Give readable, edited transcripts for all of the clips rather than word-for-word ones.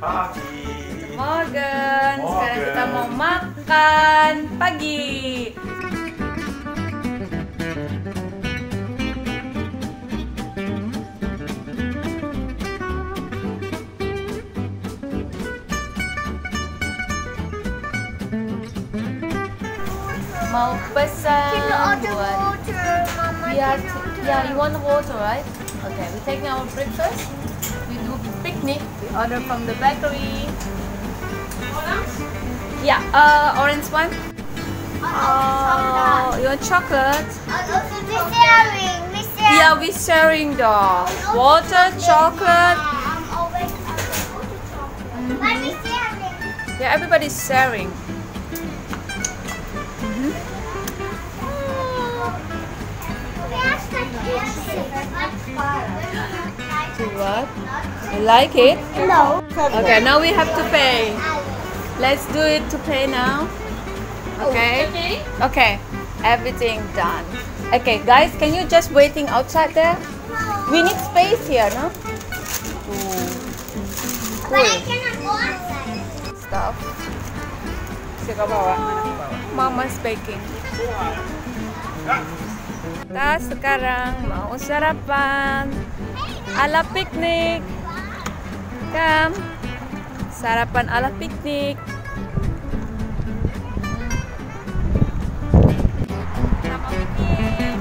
Pagi. Morgen. Sekarang kita mau makan pagi. Mau pesan buat yeah, you want water, right? Okay, we taking our breakfast. We do picnic. We order from the bakery. Orange? Yeah, orange one. Oh, you want chocolate? We're sharing. Yeah, we're sharing the water, chocolate. We're sharing. Yeah, everybody's sharing. To what? You like it? No. Okay, now we have to pay. Let's do it to pay now. Okay? Okay, everything done. Okay, guys, can you just waiting outside there? We need space here, no? But I cannot go outside. Stuff. Siapa bawa? Mama's baking. Kita sekarang mau sarapan ala piknik. Come, sarapan ala piknik. Selamat piknik.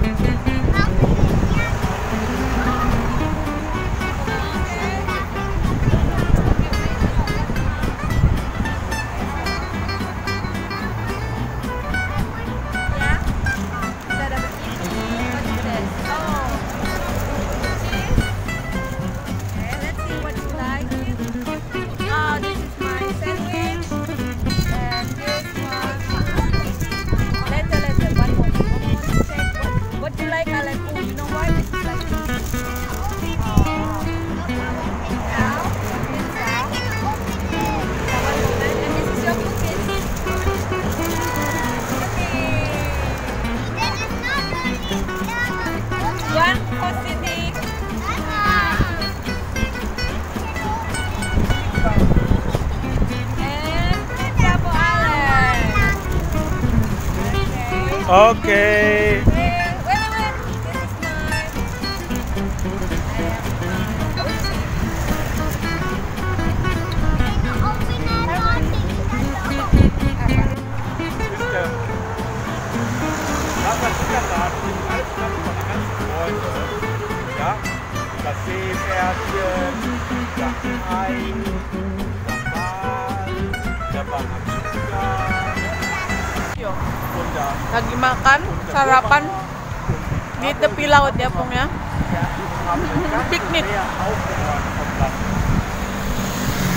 Okay. Ja, das Seepferdchen, das Ei, das Wal, der Lagi makan sarapan di tepi laut ya, Pung ya. Picknick.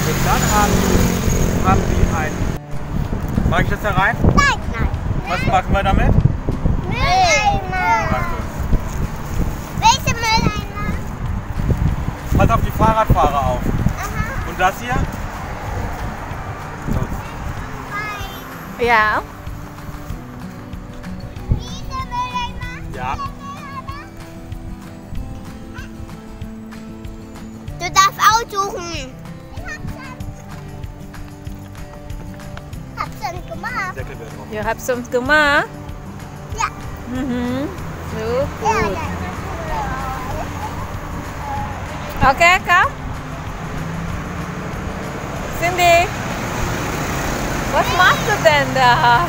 Und dann haben die ein. Mag ich das da rein? Nein, nein. Was machen wir damit? Mülleimer. Welche Mülleimer? Pass auf die Fahrradfahrer auf. Aha. Und das hier? Ja. Diese Mülleimer? Ja. Du darfst aussuchen. Hab's schon gemacht. Deckel wird drauf. You have some gemacht? Ja. So Ja, gut. ja. Okay, Kak? Cindy, was machst du denn da?